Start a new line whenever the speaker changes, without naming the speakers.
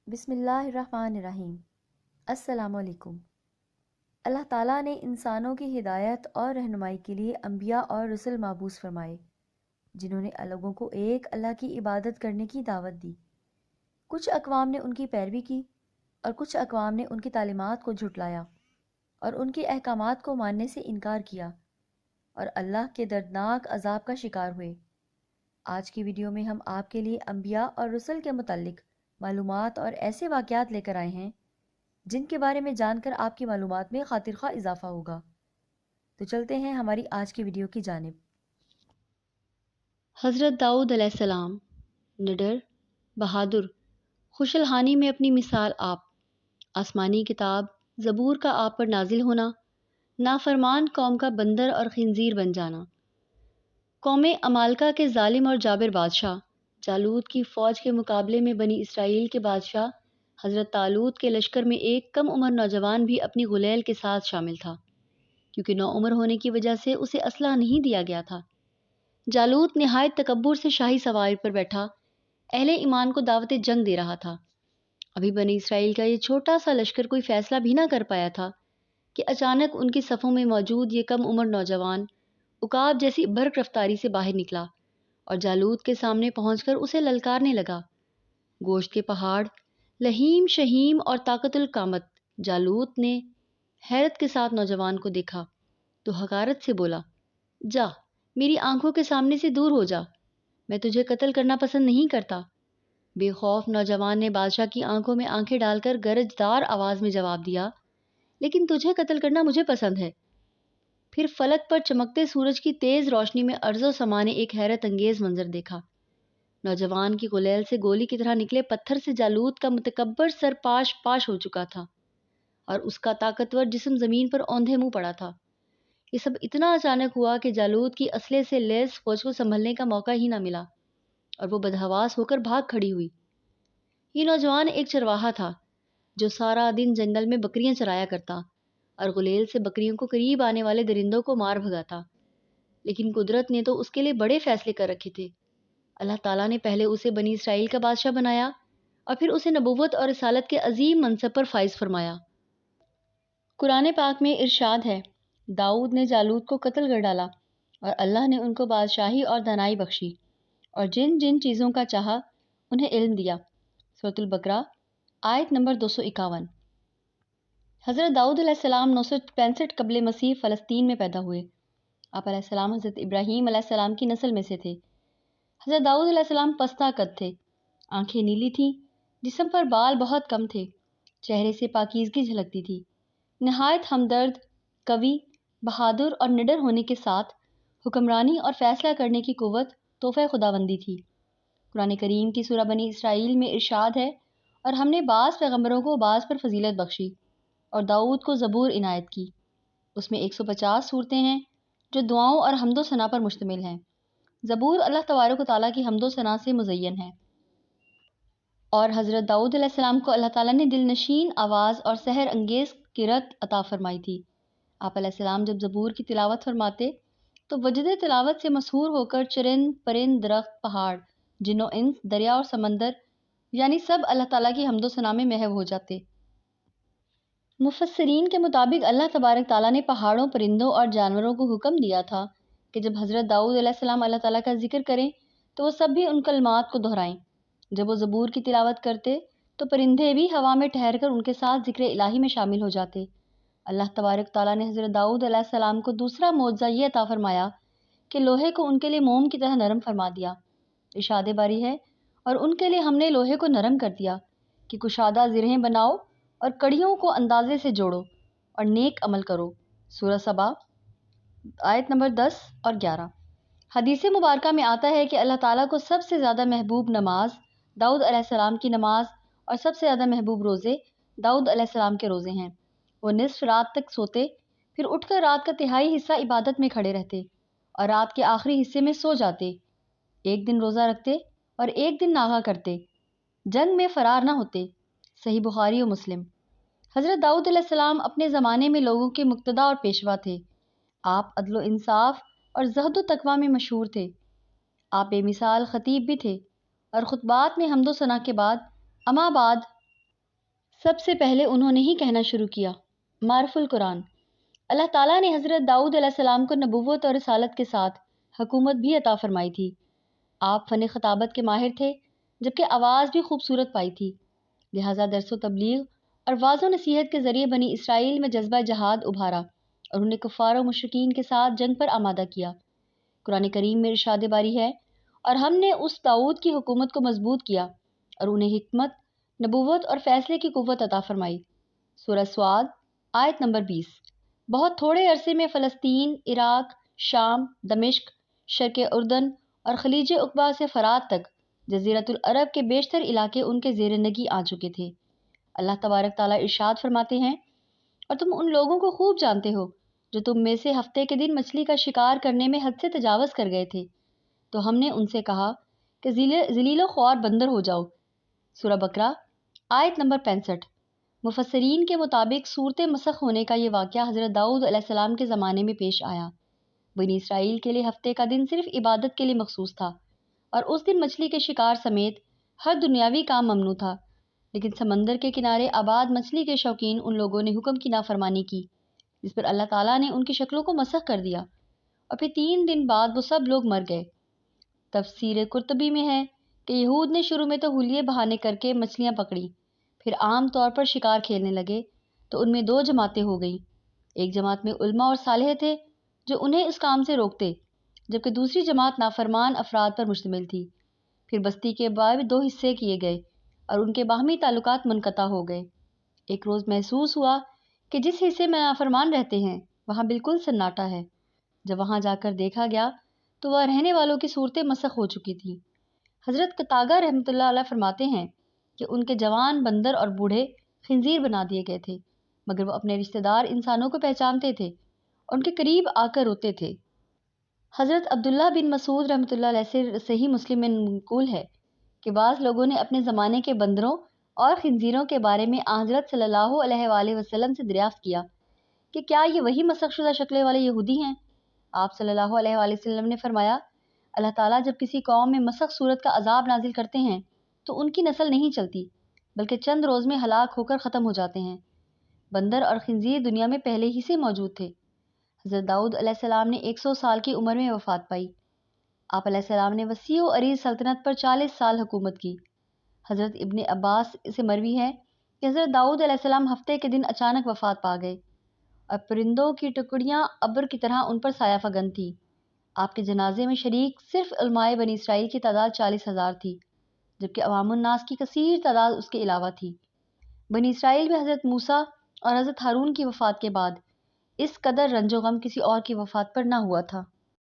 بسم اللہ الرحمن الرحیم۔ السلام علیکم۔ اللہ تعالیٰ نے انسانوں کی ہدایت اور رہنمائی کے لیے انبیاء اور رسل مبعوث فرمائے، جنہوں نے لوگوں کو ایک اللہ کی عبادت کرنے کی دعوت دی۔ کچھ اقوام نے ان کی پیروی کی اور کچھ اقوام نے ان کی تعلیمات کو جھٹلایا اور ان کے احکامات کو ماننے سے انکار کیا اور اللہ کے دردناک عذاب کا شکار ہوئے۔ آج کی ویڈیو میں ہم آپ کے لیے انبیاء اور رسل کے متعلق معلومات اور ایسے واقعات لے کر آئے ہیں جن کے بارے میں جان کر آپ کی معلومات میں خاطر خواہ اضافہ ہوگا۔ تو چلتے ہیں ہماری آج کی ویڈیو کی جانب۔
حضرت داؤد علیہ السلام، نڈر، بہادر، خوش الحانی میں اپنی مثال آپ، آسمانی کتاب زبور کا آپ پر نازل ہونا، نافرمان قوم کا بندر اور خنزیر بن جانا، قوم عمالقہ کے ظالم اور جابر بادشاہ، جالوت کی فوج کے مقابلے میں بنی اسرائیل کے بادشاہ حضرت طالوت کے لشکر میں ایک کم عمر نوجوان بھی اپنی غلیل کے ساتھ شامل تھا، کیونکہ نو عمر ہونے کی وجہ سے اسے اسلحہ نہیں دیا گیا تھا۔ جالوت نہایت تکبر سے شاہی سواری پر بیٹھا اہل ایمان کو دعوت جنگ دے رہا تھا۔ ابھی بنی اسرائیل کا یہ چھوٹا سا لشکر کوئی فیصلہ بھی نہ کر پایا تھا کہ اچانک ان کی صفوں میں موجود یہ کم عمر نوجوان عقاب جیسی برق رفتاری سے باہر نکلا اور جالوت کے سامنے پہنچ کر اسے للکارنے لگا۔ گوشت کے پہاڑ، لہیم شہیم اور طاقت القامت جالوت نے حیرت کے ساتھ نوجوان کو دیکھا تو حقارت سے بولا، جا، میری آنکھوں کے سامنے سے دور ہو جا، میں تجھے قتل کرنا پسند نہیں کرتا۔ بے خوف نوجوان نے بادشاہ کی آنکھوں میں آنکھیں ڈال کر گرجدار آواز میں جواب دیا، لیکن تجھے قتل کرنا مجھے پسند ہے۔ پھر فلک پر چمکتے سورج کی تیز روشنی میں ارض و سما نے ایک حیرت انگیز منظر دیکھا۔ نوجوان کی غلیل سے گولی کی طرح نکلے پتھر سے جالوت کا متکبر سر پاش پاش ہو چکا تھا اور اس کا طاقتور جسم زمین پر اوندھے منہ پڑا تھا۔ یہ سب اتنا اچانک ہوا کہ جالوت کی اسلحے سے لیس فوج کو سنبھلنے کا موقع ہی نہ ملا اور وہ بدحواس ہو کر بھاگ کھڑی ہوئی۔ یہ نوجوان ایک چرواہا تھا جو سارا دن جنگل میں بکریاں چرایا کرتا اور غلیل سے بکریوں کو قریب آنے والے درندوں کو مار بھگاتا، لیکن قدرت نے تو اس کے لیے بڑے فیصلے کر رکھے تھے۔ اللہ تعالیٰ نے پہلے اسے بنی اسرائیل کا بادشاہ بنایا اور پھر اسے نبوت اور رسالت کے عظیم منصب پر فائز فرمایا۔ قرآن پاک میں ارشاد ہے، داؤد نے جالوت کو قتل کر ڈالا اور اللہ نے ان کو بادشاہی اور دانائی بخشی اور جن جن چیزوں کا چاہا انہیں علم دیا۔ سورۃ البقرہ آیت نمبر 251۔ حضرت داؤد علیہ السلام 965 قبل مسیح فلسطین میں پیدا ہوئے۔ آپ علیہ السلام حضرت ابراہیم علیہ السلام کی نسل میں سے تھے۔ حضرت داؤد علیہ السلام پستہ قد تھے، آنکھیں نیلی تھیں، جسم پر بال بہت کم تھے، چہرے سے پاکیزگی جھلکتی تھی۔ نہایت ہمدرد، قوی، بہادر اور نڈر ہونے کے ساتھ حکمرانی اور فیصلہ کرنے کی قوت تحفہ خداوندی تھی۔ قرآن کریم کی سورہ بنی اسرائیل میں ارشاد ہے، اور ہم نے بعض پیغمبروں کو بعض پر فضیلت بخشی اور داؤد کو زبور عنایت کی۔ اس میں 150 صورتیں ہیں جو دعاؤں اور حمد و ثنا پر مشتمل ہیں۔ زبور اللہ تبارک و تعالیٰ کی حمد و ثنا سے مزین ہے۔ اور حضرت داؤد علیہ السلام کو اللہ تعالیٰ نے دل نشین آواز اور سحر انگیز قرأت عطا فرمائی تھی۔ آپ علیہ السلام جب زبور کی تلاوت فرماتے تو وجد تلاوت سے مسحور ہو کر چرند پرند درخت پہاڑ جن و انس دریا اور سمندر یعنی سب اللہ تعالیٰ کی حمد و ثنا میں محو ہو جاتے۔ مفسرین کے مطابق اللہ تبارک تعالیٰ نے پہاڑوں، پرندوں اور جانوروں کو حکم دیا تھا کہ جب حضرت داؤد علیہ السلام اللہ تعالیٰ کا ذکر کریں تو وہ سب بھی ان کلمات کو دہرائیں۔ جب وہ زبور کی تلاوت کرتے تو پرندے بھی ہوا میں ٹھہر کر ان کے ساتھ ذکر الہی میں شامل ہو جاتے۔ اللہ تبارک تعالیٰ نے حضرت داؤد علیہ السلام کو دوسرا معجزہ یہ عطا فرمایا کہ لوہے کو ان کے لیے موم کی طرح نرم فرما دیا۔ ارشاد باری ہے، اور ان کے لیے ہم نے لوہے کو نرم کر دیا کہ کشادہ زرہیں بناؤ اور کڑیوں کو اندازے سے جوڑو اور نیک عمل کرو۔ سورہ سبا آیت نمبر 10 اور 11۔ حدیث مبارکہ میں آتا ہے کہ اللہ تعالیٰ کو سب سے زیادہ محبوب نماز داؤد علیہ السلام کی نماز اور سب سے زیادہ محبوب روزے داؤد علیہ السلام کے روزے ہیں۔ وہ نصف رات تک سوتے، پھر اٹھ کر رات کا تہائی حصہ عبادت میں کھڑے رہتے اور رات کے آخری حصے میں سو جاتے۔ ایک دن روزہ رکھتے اور ایک دن ناغہ کرتے، جنگ میں فرار نہ ہوتے۔ صحیح بخاری و مسلم۔ حضرت داؤد علیہ السلام اپنے زمانے میں لوگوں کے مقتدی اور پیشوا تھے۔ آپ عدل و انصاف اور زہد و تقوی میں مشہور تھے۔ آپ بے مثال خطیب بھی تھے اور خطبات میں حمد و ثنا کے بعد اما بعد سب سے پہلے انہوں نے ہی کہنا شروع کیا، معرف القرآن۔ اللہ تعالیٰ نے حضرت داؤد علیہ السلام کو نبوت اور رسالت کے ساتھ حکومت بھی عطا فرمائی تھی۔ آپ فن خطابت کے ماہر تھے، جبکہ آواز بھی خوبصورت پائی تھی، لہٰذا درس و تبلیغ اور واضح و نصیحت کے ذریعے بنی اسرائیل میں جذبہ جہاد ابھارا اور انہیں کفار و مشرکین کے ساتھ جنگ پر آمادہ کیا۔ قرآن کریم میں ارشاد باری ہے، اور ہم نے اس داؤد کی حکومت کو مضبوط کیا اور انہیں حکمت، نبوت اور فیصلے کی قوت عطا فرمائی۔ سورہ سواد آیت نمبر 20۔ بہت تھوڑے عرصے میں فلسطین، عراق، شام، دمشق، شرق اردن اور خلیج عقبہ سے فرات تک جزیرۃ العرب کے بیشتر علاقے ان کے زیر نگی آ چکے تھے۔ اللہ تبارک تعالیٰ ارشاد فرماتے ہیں، اور تم ان لوگوں کو خوب جانتے ہو جو تم میں سے ہفتے کے دن مچھلی کا شکار کرنے میں حد سے تجاوز کر گئے تھے، تو ہم نے ان سے کہا کہ ذلیل و خوار بندر ہو جاؤ۔ سورہ بقرہ آیت نمبر 65۔ مفسرین کے مطابق صورت مسخ ہونے کا یہ واقعہ حضرت داؤد علیہ السلام کے زمانے میں پیش آیا۔ بنی اسرائیل کے لیے ہفتے کا دن صرف عبادت کے لیے مخصوص تھا، اور اس دن مچھلی کے شکار سمیت ہر دنیاوی کام ممنوع تھا، لیکن سمندر کے کنارے آباد مچھلی کے شوقین ان لوگوں نے حکم کی نافرمانی کی، جس پر اللہ تعالیٰ نے ان کی شکلوں کو مسخ کر دیا، اور پھر 3 دن بعد وہ سب لوگ مر گئے۔ تفسیر قرطبی میں ہے کہ یہود نے شروع میں تو حلیے بہانے کر کے مچھلیاں پکڑیں، پھر عام طور پر شکار کھیلنے لگے تو ان میں 2 جماعتیں ہو گئیں۔ ایک جماعت میں علماء اور صالح تھے جو انہیں اس کام سے روکتے، جبکہ دوسری جماعت نافرمان افراد پر مشتمل تھی۔ پھر بستی کے بعد 2 حصے کیے گئے اور ان کے باہمی تعلقات منقطع ہو گئے۔ ایک روز محسوس ہوا کہ جس حصے میں نافرمان رہتے ہیں وہاں بالکل سناٹا ہے۔ جب وہاں جا کر دیکھا گیا تو وہ رہنے والوں کی صورتیں مسخ ہو چکی تھیں۔ حضرت قتادہ رحمۃ اللہ علیہ فرماتے ہیں کہ ان کے جوان بندر اور بوڑھے خنزیر بنا دیے گئے تھے، مگر وہ اپنے رشتہ دار انسانوں کو پہچانتے تھے اور ان کے قریب آ کر روتے تھے۔ حضرت عبداللہ بن مسعود رحمۃ اللہ علیہ سے صحیح مسلم میں منقول ہے کہ بعض لوگوں نے اپنے زمانے کے بندروں اور خنزیروں کے بارے میں حضرت صلی اللہ علیہ وآلہ وسلم سے دریافت کیا کہ کیا یہ وہی مسخ شدہ شکلیں والے یہودی ہیں؟ آپ صلی اللہ علیہ وآلہ وسلم نے فرمایا، اللہ تعالیٰ جب کسی قوم میں مسخ صورت کا عذاب نازل کرتے ہیں تو ان کی نسل نہیں چلتی، بلکہ چند روز میں ہلاک ہو کر ختم ہو جاتے ہیں۔ بندر اور خنزیر دنیا میں پہلے ہی سے موجود تھے۔ حضرت داؤد علیہ السلام نے 100 سال کی عمر میں وفات پائی۔ آپ علیہ السلام نے وسیع و عریض سلطنت پر 40 سال حکومت کی۔ حضرت ابن عباس سے مروی ہے کہ حضرت داؤد علیہ السلام ہفتے کے دن اچانک وفات پا گئے اور پرندوں کی ٹکڑیاں ابر کی طرح ان پر سایہ فگن تھیں۔ آپ کے جنازے میں شریک صرف علماء بنی اسرائیل کی تعداد 40,000 تھی، جبکہ عوام الناس کی کثیر تعداد اس کے علاوہ تھی۔ بنی اسرائیل میں حضرت موسیٰ اور حضرت ہارون کی وفات کے بعد اس قدر رنج و غم کسی اور کی وفات پر نہ ہوا تھا۔